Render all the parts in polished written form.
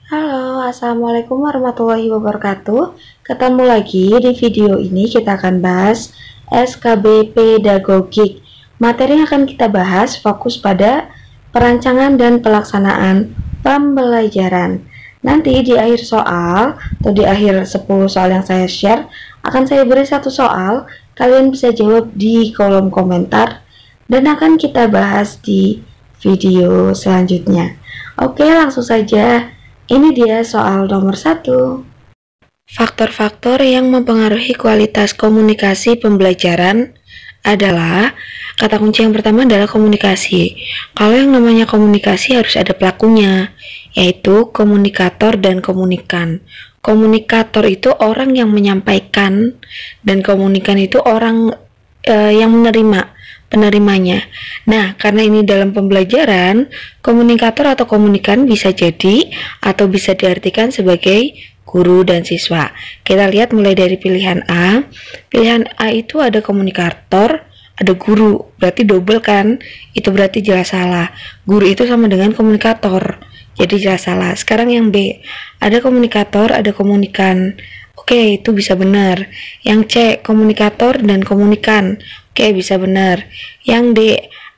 Halo, assalamualaikum warahmatullahi wabarakatuh. Ketemu lagi di video ini, kita akan bahas SKB Pedagogik. Materi yang akan kita bahas fokus pada perancangan dan pelaksanaan pembelajaran. Nanti di akhir soal atau di akhir 10 soal yang saya share, akan saya beri satu soal. Kalian bisa jawab di kolom komentar dan akan kita bahas di video selanjutnya. Oke, langsung saja. Ini dia soal nomor 1. Faktor-faktor yang mempengaruhi kualitas komunikasi pembelajaran adalah, kata kunci yang pertama adalah komunikasi. Kalau yang namanya komunikasi harus ada pelakunya, yaitu komunikator dan komunikan. Komunikator itu orang yang menyampaikan, dan komunikan itu orang yang menerima, penerimanya. Nah, karena ini dalam pembelajaran, komunikator atau komunikan bisa jadi atau bisa diartikan sebagai guru dan siswa. Kita lihat mulai dari pilihan A. Pilihan A itu ada komunikator, ada guru, berarti double kan? Itu berarti jelas salah. Guru itu sama dengan komunikator, jadi jelas salah. Sekarang yang B, ada komunikator, ada komunikan. Oke, itu bisa benar. Yang C, komunikator dan komunikan. Oke, bisa benar. Yang D,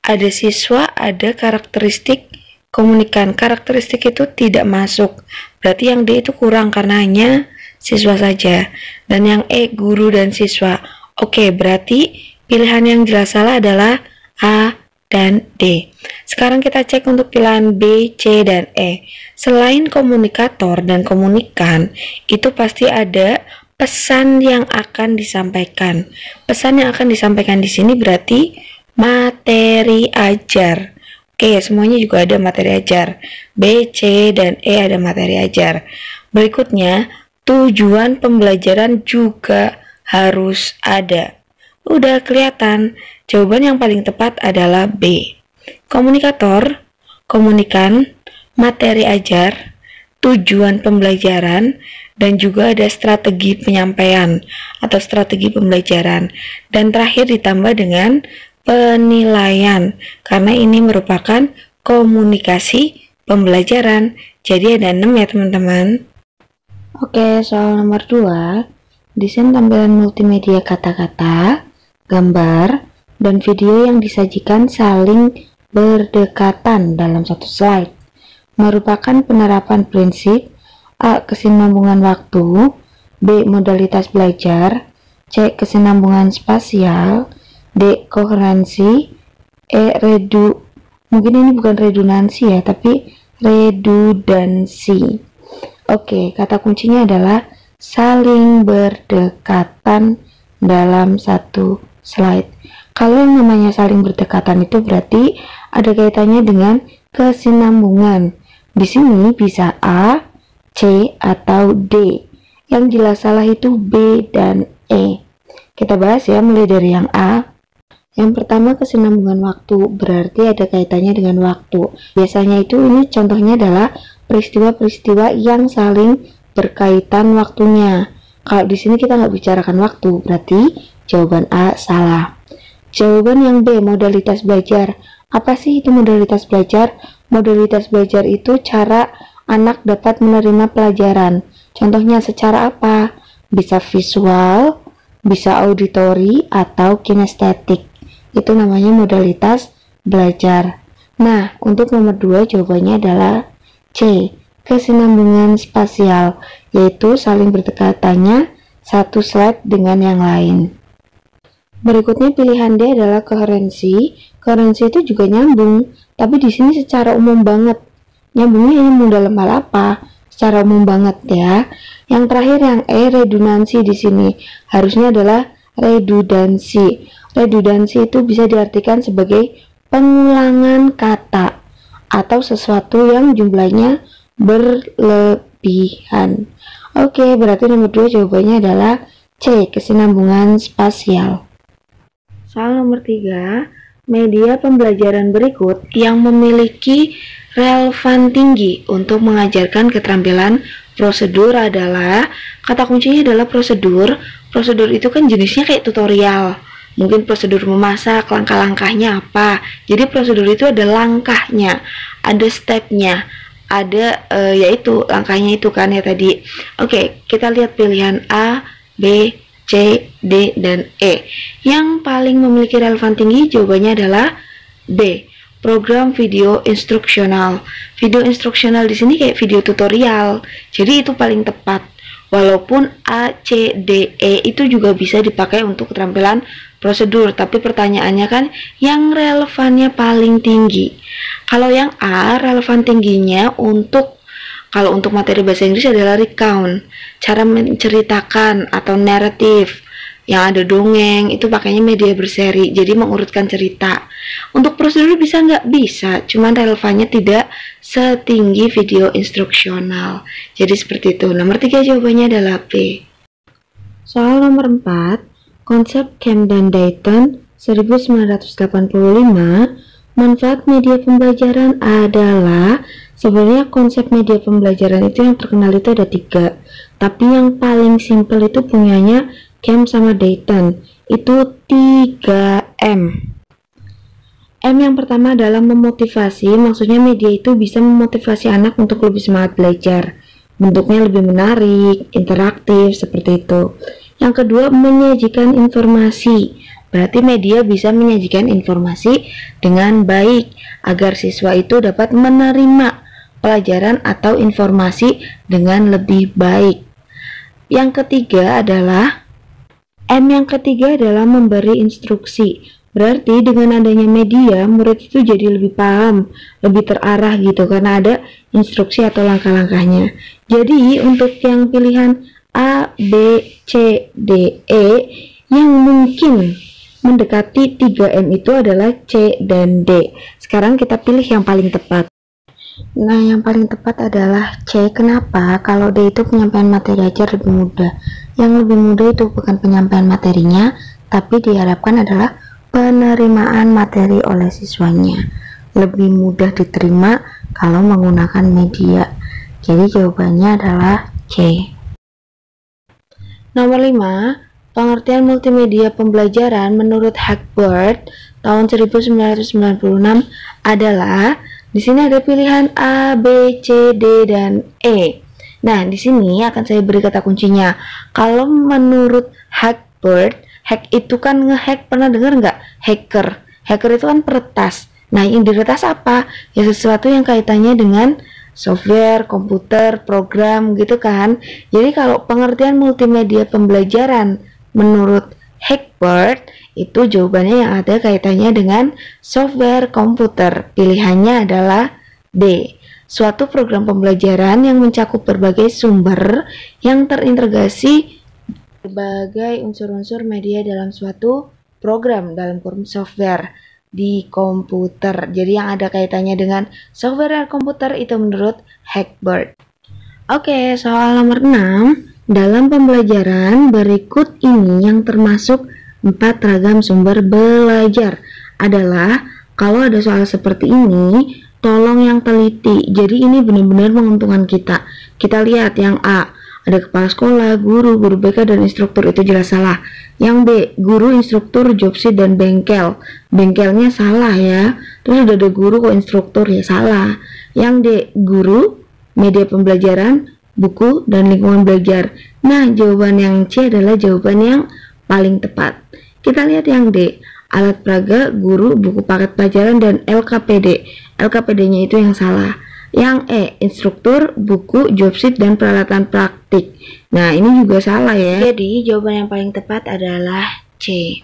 ada siswa, ada karakteristik komunikan. Karakteristik itu tidak masuk. Berarti yang D itu kurang karena hanya siswa saja. Dan yang E, guru dan siswa. Oke, berarti pilihan yang jelas salah adalah A dan D. Sekarang kita cek untuk pilihan B, C, dan E. Selain komunikator dan komunikan, itu pasti ada pesan yang akan disampaikan. Pesan yang akan disampaikan di sini berarti materi ajar. Oke, semuanya juga ada materi ajar. B, C, dan E ada materi ajar. Berikutnya, tujuan pembelajaran juga harus ada. Udah kelihatan, jawaban yang paling tepat adalah B. Komunikator, komunikan, materi ajar, tujuan pembelajaran, dan juga ada strategi penyampaian atau strategi pembelajaran. Dan terakhir ditambah dengan penilaian, karena ini merupakan komunikasi pembelajaran. Jadi ada 6 ya teman-teman. Oke, soal nomor 2. Desain tampilan multimedia kata-kata, gambar, dan video yang disajikan saling berdekatan dalam satu slide. Merupakan penerapan prinsip A. Kesinambungan waktu, B. Modalitas belajar, C. Kesinambungan spasial, D. Koherensi, E. Mungkin ini bukan redundansi ya, tapi redundansi. Oke, kata kuncinya adalah saling berdekatan dalam satu slide. Kalau yang namanya saling berdekatan itu berarti ada kaitannya dengan kesinambungan. Di sini bisa A, C, atau D. Yang jelas salah itu B dan E. Kita bahas ya, mulai dari yang A. Yang pertama, kesinambungan waktu, berarti ada kaitannya dengan waktu. Biasanya itu ini contohnya adalah peristiwa-peristiwa yang saling berkaitan waktunya. Kalau di sini kita nggak bicarakan waktu, berarti jawaban A salah. Jawaban yang B, modalitas belajar. Apa sih itu modalitas belajar? Modalitas belajar itu cara anak dapat menerima pelajaran. Contohnya secara apa? Bisa visual, bisa auditori, atau kinestetik. Itu namanya modalitas belajar. Nah, untuk nomor 2 jawabannya adalah C, kesinambungan spasial, yaitu saling berdekatannya satu slide dengan yang lain. Berikutnya pilihan D adalah koherensi. Koherensi itu juga nyambung, tapi di sini secara umum banget. Nyambungnya nyambung dalam hal apa? Secara umum banget ya. Yang terakhir yang E, redundansi, di sini harusnya adalah redundansi. Redundansi itu bisa diartikan sebagai pengulangan kata atau sesuatu yang jumlahnya berlebihan. Oke, berarti nomor 2 jawabannya adalah C, kesinambungan spasial. Soal nomor 3, media pembelajaran berikut yang memiliki relevan tinggi untuk mengajarkan keterampilan prosedur adalah, kata kuncinya adalah prosedur. Prosedur itu kan jenisnya kayak tutorial. Mungkin prosedur memasak, langkah-langkahnya apa. Jadi prosedur itu ada langkahnya, ada stepnya, ada yaitu langkahnya itu kan ya tadi. Oke, kita lihat pilihan A, B, C, D, dan E. Yang paling memiliki relevan tinggi jawabannya adalah B, program video instruksional. Video instruksional di sini kayak video tutorial, jadi itu paling tepat. Walaupun A, C, D, E itu juga bisa dipakai untuk keterampilan prosedur, tapi pertanyaannya kan yang relevannya paling tinggi. Kalau yang A, relevan tingginya kalau untuk materi bahasa Inggris adalah recount, cara menceritakan atau naratif. Yang ada dongeng itu pakainya media berseri, jadi mengurutkan cerita. Untuk prosedur bisa nggak? Bisa, cuman relevannya tidak setinggi video instruksional. Jadi seperti itu. Nomor 3 jawabannya adalah B. Soal nomor 4, konsep Camp dan Dayton 1985, manfaat media pembelajaran adalah, sebenarnya konsep media pembelajaran itu yang terkenal itu ada 3, tapi yang paling simpel itu punyanya Camp sama Dayton, itu 3M. M yang pertama adalah memotivasi, maksudnya media itu bisa memotivasi anak untuk lebih semangat belajar. Bentuknya lebih menarik, interaktif, seperti itu. Yang kedua, menyajikan informasi. Berarti media bisa menyajikan informasi dengan baik, agar siswa itu dapat menerima pelajaran atau informasi dengan lebih baik. Yang ketiga adalah memberi instruksi. Berarti dengan adanya media, murid itu jadi lebih paham, lebih terarah gitu, karena ada instruksi atau langkah-langkahnya. Jadi untuk yang pilihan A, B, C, D, E, yang mungkin mendekati 3M itu adalah C dan D. Sekarang kita pilih yang paling tepat. Nah, yang paling tepat adalah C. Kenapa? Kalau D itu penyampaian materi aja lebih mudah. Yang lebih mudah itu bukan penyampaian materinya, tapi diharapkan adalah penerimaan materi oleh siswanya. Lebih mudah diterima kalau menggunakan media. Jadi jawabannya adalah C. Nomor 5, pengertian multimedia pembelajaran menurut Hackberg tahun 1996 adalah, di sini ada pilihan A, B, C, D, dan E. Nah, di sini akan saya beri kata kuncinya. Kalau menurut Hackberg, hack itu kan ngehack, pernah dengar nggak? Hacker itu kan peretas. Nah, yang diretas apa? Ya sesuatu yang kaitannya dengan software, komputer, program gitu kan. Jadi kalau pengertian multimedia pembelajaran menurut Hackberg, itu jawabannya yang ada kaitannya dengan software komputer. Pilihannya adalah D. Suatu program pembelajaran yang mencakup berbagai sumber yang terintegrasi berbagai unsur-unsur media dalam suatu program, dalam kurung software di komputer. Jadi yang ada kaitannya dengan software dan komputer itu menurut Hackberg. Oke, soal nomor 6. Dalam pembelajaran berikut ini yang termasuk 4 ragam sumber belajar adalah, kalau ada soal seperti ini, tolong yang teliti. Jadi ini benar-benar menguntungkan kita. Kita lihat yang A, ada kepala sekolah, guru BK, dan instruktur, itu jelas salah. Yang B, guru, instruktur, jobseat, dan bengkel. Bengkelnya salah ya. Terus udah ada guru kok instruktur, ya salah. Yang D, guru, media pembelajaran, buku, dan lingkungan belajar. Nah, jawaban yang C adalah jawaban yang paling tepat. Kita lihat yang D, alat peraga, guru, buku paket pelajaran, dan LKPD. LKPD-nya itu yang salah. Yang E, instruktur, buku, jobseat, dan peralatan praktik. Nah, ini juga salah ya. Jadi, jawaban yang paling tepat adalah C.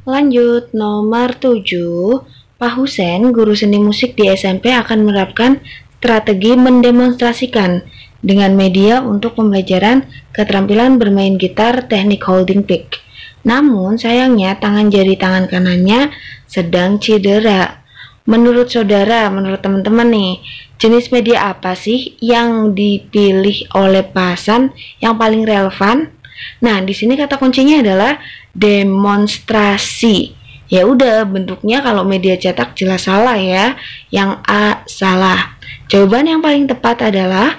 Lanjut, nomor 7. Pak Husen, guru seni musik di SMP, akan menerapkan strategi mendemonstrasikan dengan media untuk pembelajaran keterampilan bermain gitar teknik holding pick. Namun, sayangnya tangan jari tangan kanannya sedang cedera. Menurut saudara, menurut teman-teman nih, jenis media apa sih yang dipilih oleh Pak Hasan yang paling relevan? Nah, di sini kata kuncinya adalah demonstrasi. Ya udah, bentuknya kalau media cetak jelas salah ya. Yang A salah. Jawaban yang paling tepat adalah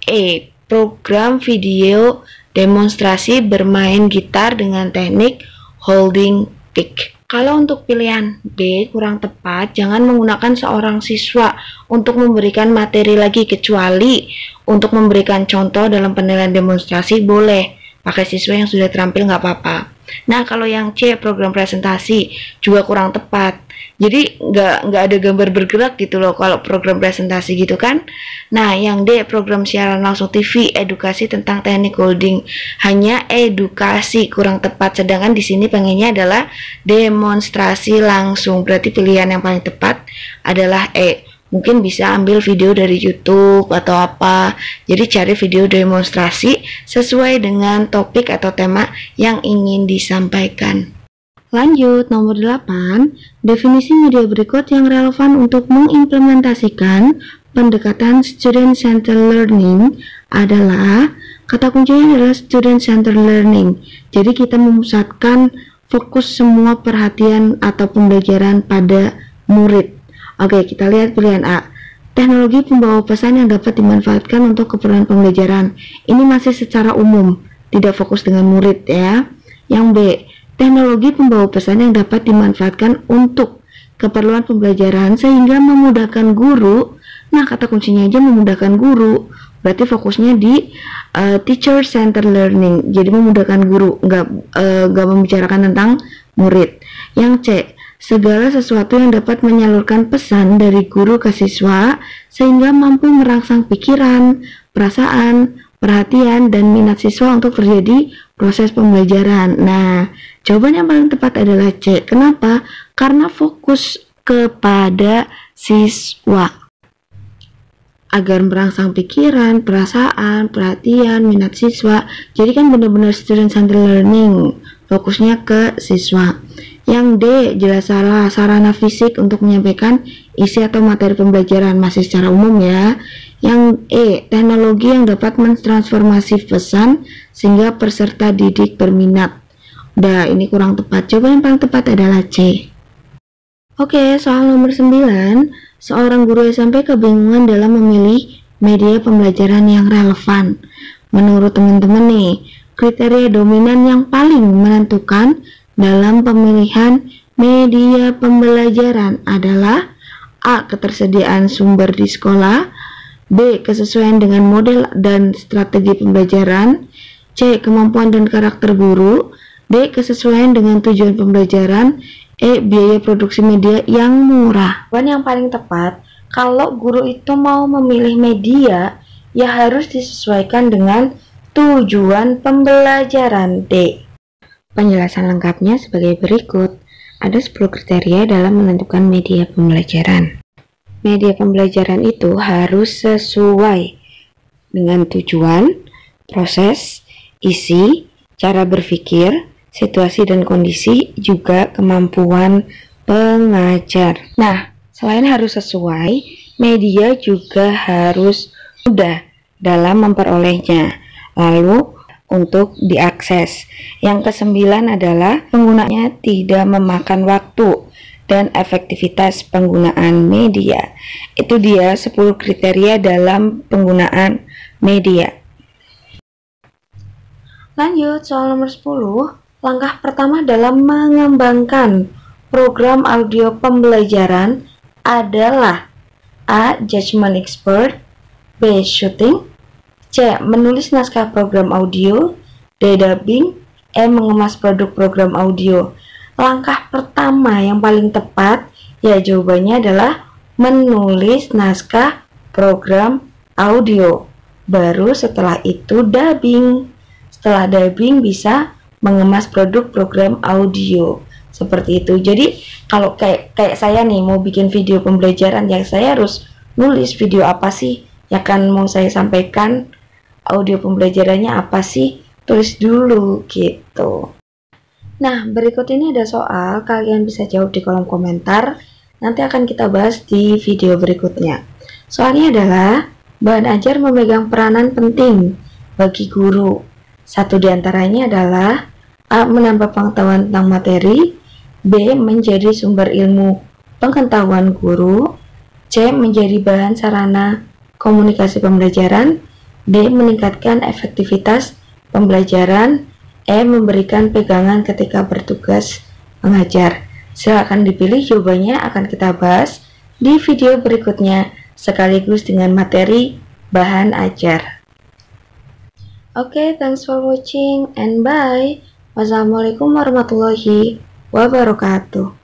E, program video demonstrasi bermain gitar dengan teknik holding topik. Kalau untuk pilihan D kurang tepat, jangan menggunakan seorang siswa untuk memberikan materi lagi, kecuali untuk memberikan contoh dalam penilaian demonstrasi boleh pakai siswa yang sudah terampil, nggak apa-apa. Nah, kalau yang C, program presentasi, juga kurang tepat. Jadi nggak ada gambar bergerak gitu loh kalau program presentasi gitu kan. Nah, yang D, program siaran langsung TV, edukasi tentang teknik coding, hanya edukasi, kurang tepat. Sedangkan di sini pengennya adalah demonstrasi langsung. Berarti pilihan yang paling tepat adalah E. Mungkin bisa ambil video dari YouTube atau apa. Jadi cari video demonstrasi sesuai dengan topik atau tema yang ingin disampaikan. Lanjut, nomor 8, definisi media berikut yang relevan untuk mengimplementasikan pendekatan student-centered learning adalah, kata kuncinya adalah student-centered learning. Jadi kita memusatkan fokus semua perhatian atau pembelajaran pada murid. Oke, kita lihat pilihan A. Teknologi pembawa pesan yang dapat dimanfaatkan untuk keperluan pembelajaran. Ini masih secara umum, tidak fokus dengan murid ya. Yang B, teknologi pembawa pesan yang dapat dimanfaatkan untuk keperluan pembelajaran sehingga memudahkan guru. Nah, kata kuncinya aja memudahkan guru. Berarti fokusnya di teacher centered learning. Jadi memudahkan guru, nggak membicarakan tentang murid. Yang C, segala sesuatu yang dapat menyalurkan pesan dari guru ke siswa sehingga mampu merangsang pikiran, perasaan, perhatian, dan minat siswa untuk terjadi proses pembelajaran. Nah, jawaban yang paling tepat adalah C. Kenapa? Karena fokus kepada siswa. Agar merangsang pikiran, perasaan, perhatian, minat siswa. Jadi kan benar-benar student-centered learning. Fokusnya ke siswa. Yang D, jelas salah, sarana fisik untuk menyampaikan isi atau materi pembelajaran, masih secara umum ya. Yang E, teknologi yang dapat mentransformasi pesan sehingga peserta didik berminat. Udah, ini kurang tepat. Jawaban yang paling tepat adalah C. Oke, soal nomor 9, seorang guru SMP kebingungan dalam memilih media pembelajaran yang relevan. Menurut teman-teman nih, kriteria dominan yang paling menentukan dalam pemilihan media pembelajaran adalah A, ketersediaan sumber di sekolah, B, kesesuaian dengan model dan strategi pembelajaran, C, kemampuan dan karakter guru, D, kesesuaian dengan tujuan pembelajaran, E, biaya produksi media yang murah. Yang paling tepat, kalau guru itu mau memilih media, ya harus disesuaikan dengan tujuan pembelajaran. D. Penjelasan lengkapnya sebagai berikut. Ada 10 kriteria dalam menentukan media pembelajaran. Media pembelajaran itu harus sesuai dengan tujuan, proses, isi, cara berpikir, situasi dan kondisi, juga kemampuan pengajar. Nah, selain harus sesuai, media juga harus mudah dalam memperolehnya. Lalu, untuk diakses. Yang kesembilan adalah penggunanya tidak memakan waktu dan efektivitas penggunaan media. Itu dia 10 kriteria dalam penggunaan media. Lanjut, soal nomor 10. Langkah pertama dalam mengembangkan program audio pembelajaran adalah A. Judgment expert, B. Shooting, C. Menulis naskah program audio, D. Dubbing, E. Mengemas produk program audio. Langkah pertama yang paling tepat, ya jawabannya adalah menulis naskah program audio. Baru setelah itu dubbing. Setelah dubbing bisa mengemas produk program audio. Seperti itu. Jadi kalau kayak saya nih mau bikin video pembelajaran, ya saya harus nulis video apa sih yang akan mau saya sampaikan. Audio pembelajarannya apa sih? Tulis dulu gitu. Nah, berikut ini ada soal, kalian bisa jawab di kolom komentar. Nanti akan kita bahas di video berikutnya. Soalnya adalah, bahan ajar memegang peranan penting bagi guru. Satu diantaranya adalah A. Menambah pengetahuan tentang materi, B. Menjadi sumber ilmu pengetahuan guru, C. Menjadi bahan sarana komunikasi pembelajaran, D. Meningkatkan efektivitas pembelajaran, E. Memberikan pegangan ketika bertugas mengajar? Silakan dipilih, jawabannya akan kita bahas di video berikutnya sekaligus dengan materi bahan ajar. Oke, thanks for watching and bye. Wassalamualaikum warahmatullahi wabarakatuh.